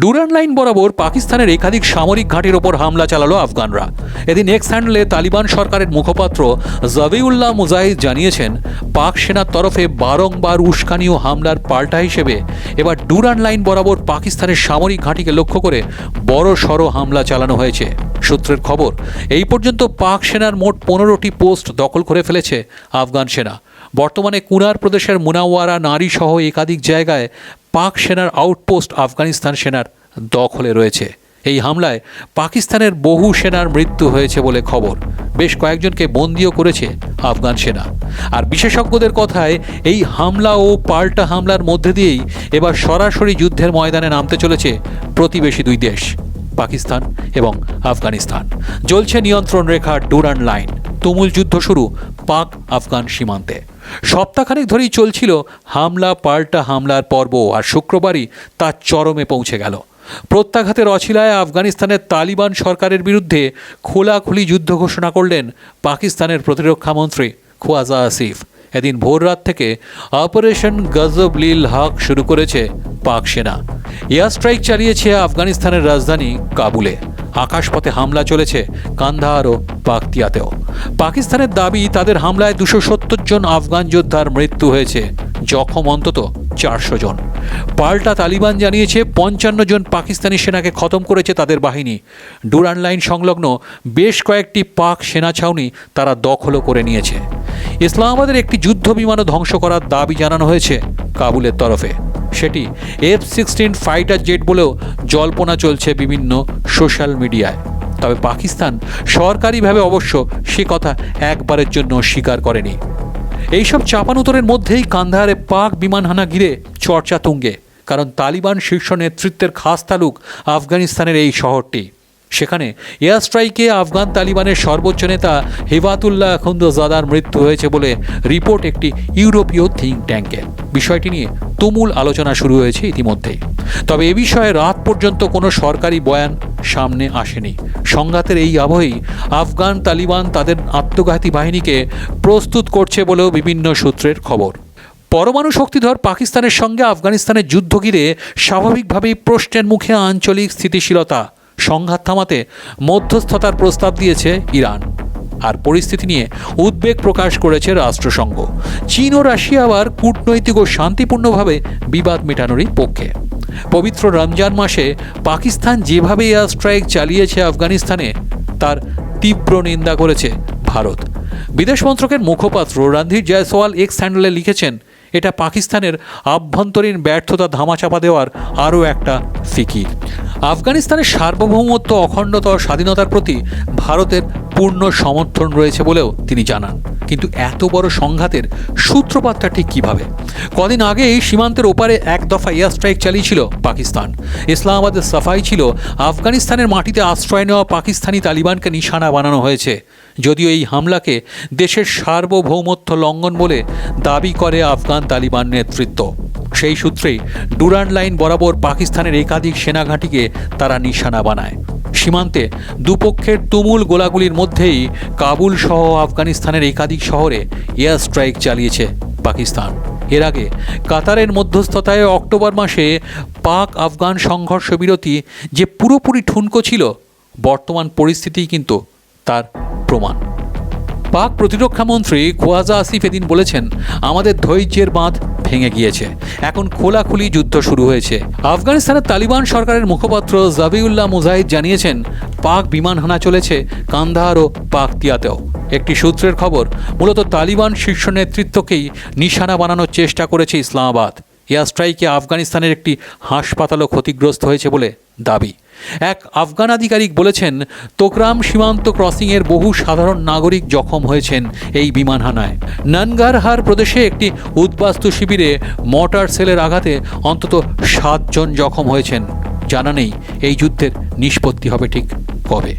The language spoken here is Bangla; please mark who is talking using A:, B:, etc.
A: ডুরান্ড লাইন বরাবর পাকিস্তানের একাধিক সামরিক ঘাঁটির ওপর হামলা চালালো আফগানরা। এদিন এক্স হ্যান্ডলে তালিবান সরকারের মুখপাত্র জবিউল্লাহ মুজাহিদ জানিয়েছেন, পাক সেনার তরফে বারংবার উস্কানি ও হামলার পাল্টা হিসেবে এবার ডুরান্ড লাইন বরাবর পাকিস্তানের সামরিক ঘাঁটিকে লক্ষ্য করে বড় সড় হামলা চালানো হয়েছে। সূত্রের খবর, এই পর্যন্ত পাক সেনার মোট 15টি পোস্ট দখল করে ফেলেছে আফগান সেনা। বর্তমানে কুনার প্রদেশের মুনাওয়ারা নারী সহ একাধিক জায়গায় পাক সেনার আউটপোস্ট আফগানিস্তান সেনার দখলে রয়েছে। এই হামলায় পাকিস্তানের বহু সেনার মৃত্যু হয়েছে বলে খবর। বেশ কয়েকজনকে বন্দিও করেছে আফগান সেনা। আর বিশেষজ্ঞদের কথায় এই হামলা ও পাল্টা হামলার মধ্যে দিয়েই এবার সরাসরি যুদ্ধের ময়দানে নামতে চলেছে প্রতিবেশী দুই দেশ, পাকিস্তান এবং আফগানিস্তান। জ্বলছে নিয়ন্ত্রণ রেখার ডুরান্ড লাইন। তুমুল যুদ্ধ শুরু পাক আফগান সীমান্তে। সপ্তাহখানেক ধরেই চলছিল হামলা পাল্টা হামলার পর্ব, আর শুক্রবারই তা চরমে পৌঁছে গেল। প্রত্যাঘাতের অছিলায় আফগানিস্তানের তালিবান সরকারের বিরুদ্ধে খোলাখুলি যুদ্ধ ঘোষণা করলেন পাকিস্তানের প্রতিরক্ষামন্ত্রী খোয়াজা আসিফ। এদিন ভোররাত থেকে অপারেশন গজব-লিল হক শুরু করেছে পাক সেনা। এয়ার স্ট্রাইক চালিয়েছে আফগানিস্তানের রাজধানী কাবুলে। আকাশপথে হামলা চলেছে কান্দাহার ও বাগতিয়াতেও। পাকিস্তানের দাবি, তাদের হামলায় 270 জন আফগান যোদ্ধার মৃত্যু হয়েছে, জখম অন্তত 400 জন। পাল্টা তালিবান জানিয়েছে 55 জন পাকিস্তানি সেনাকে খতম করেছে তাদের বাহিনী। ডুরান্ড লাইন সংলগ্ন বেশ কয়েকটি পাক সেনা ছাউনি তারা দখলও করে নিয়েছে। ইসলামাবাদের একটি যুদ্ধ বিমানও ধ্বংস করার দাবি জানানো হয়েছে কাবুলের তরফে। সেটি F-16 ফাইটার জেট বলেও জল্পনা চলছে বিভিন্ন সোশ্যাল মিডিয়ায়। তবে পাকিস্তান সরকারিভাবে অবশ্য সে কথা একবারের জন্য স্বীকার করেনি। এইসব চাপানুতরের মধ্যেই কান্দাহারে পাক বিমান হানা ঘিরে চর্চা তুঙ্গে, কারণ তালিবান শীর্ষ নেতৃত্বের খাস তালুক আফগানিস্তানের এই শহরটি। সেখানে এয়ার স্ট্রাইকে আফগান তালিবানের সর্বোচ্চ নেতা হিবাতুল্লাহ খুন্দজাদার মৃত্যু হয়েছে বলে রিপোর্ট একটি ইউরোপীয় থিঙ্ক ট্যাঙ্কের। বিষয়টি নিয়ে তুমুল আলোচনা শুরু হয়েছে ইতিমধ্যেই। তবে এ বিষয়ে রাত পর্যন্ত কোনো সরকারি বয়ান সামনে আসেনি। সংঘাতের এই আবহেই আফগান তালিবান তাদের আত্মঘাতী বাহিনীকে প্রস্তুত করছে বলেও বিভিন্ন সূত্রের খবর। পরমাণু শক্তিধর পাকিস্তানের সঙ্গে আফগানিস্তানের যুদ্ধ ঘিরে স্বাভাবিকভাবেই প্রশ্নের মুখে আঞ্চলিক স্থিতিশীলতা। সংঘাত থামাতে মধ্যস্থতার প্রস্তাব দিয়েছে ইরান। আর পরিস্থিতি নিয়ে উদ্বেগ প্রকাশ করেছে রাষ্ট্রসংঘ। চীন ও রাশিয়া আবার কূটনৈতিক ও শান্তিপূর্ণভাবে বিবাদ মেটানোরই পক্ষে। পবিত্র রমজান মাসে পাকিস্তান যেভাবে এয়ার স্ট্রাইক চালিয়েছে আফগানিস্তানে, তার তীব্র নিন্দা করেছে ভারত। বিদেশ মন্ত্রকের মুখপাত্র রণধীর জয়সওয়াল এক্স হ্যান্ডেলে লিখেছেন, এটা পাকিস্তানের আভ্যন্তরীণ ব্যর্থতা ধামাচাপা দেওয়ার আরও একটা ফিকির। আফগানিস্তানের সার্বভৌমত্ব, অখণ্ডতা ও স্বাধীনতার প্রতি ভারতের পূর্ণ সমর্থন রয়েছে বলেও তিনি জানান। কিন্তু এত বড় সংঘাতের সূত্রপাতটা ঠিক কীভাবে? কদিন আগে এই সীমান্তের ওপারে এক দফা এয়ার স্ট্রাইক চালিয়েছিল পাকিস্তান। ইসলামাবাদের সাফাই ছিল, আফগানিস্তানের মাটিতে আশ্রয় নেওয়া পাকিস্তানি তালিবানকে নিশানা বানানো হয়েছে। যদিও এই হামলাকে দেশের সার্বভৌমত্ব লঙ্ঘন বলে দাবি করে আফগান তালিবান নেতৃত্ব। সেই সূত্রেই ডুরান্ড লাইন বরাবর পাকিস্তানের একাধিক সেনাঘাঁটিকে তারা নিশানা বানায়। সীমান্তে দুপক্ষের তুমুল গোলাগুলির মধ্যেই কাবুল সহ আফগানিস্তানের একাধিক শহরে এয়ার স্ট্রাইক চালিয়েছে পাকিস্তান। এর আগে কাতারের মধ্যস্থতায় অক্টোবর মাসে পাক আফগান সংঘর্ষ বিরতি যে পুরোপুরি ঠুনকো ছিল, বর্তমান পরিস্থিতি কিন্তু তার প্রমাণ। পাক প্রতিরক্ষামন্ত্রী খোয়াজা আসিফ এদিন বলেছেন, আমাদের ধৈর্যের বাঁধ ভেঙে গিয়েছে, এখন খোলাখুলি যুদ্ধ শুরু হয়েছে। আফগানিস্তানের তালিবান সরকারের মুখপাত্র জবিউল্লাহ মুজাহিদ জানিয়েছেন, পাক বিমান হানা চলেছে কান্দাহার ও বাগতিয়াতেও। একটি সূত্রের খবর, মূলত তালিবান শীর্ষ নেতৃত্বকেই নিশানা বানানোর চেষ্টা করেছে ইসলামাবাদ। এয়ার স্ট্রাইকে আফগানিস্তানের একটি হাসপাতালও ক্ষতিগ্রস্ত হয়েছে বলে দাবি। এক আফগান আধিকারিক বলেছেন, তোকরাম সীমান্ত ক্রসিংয়ের বহু সাধারণ নাগরিক জখম হয়েছেন এই বিমান হানায়। নানগারহার প্রদেশে একটি উদ্বাস্তু শিবিরে মর্টার সেলের আঘাতে অন্তত 7 জন জখম হয়েছেন। জানা নেই এই যুদ্ধের নিষ্পত্তি হবে ঠিক কবে।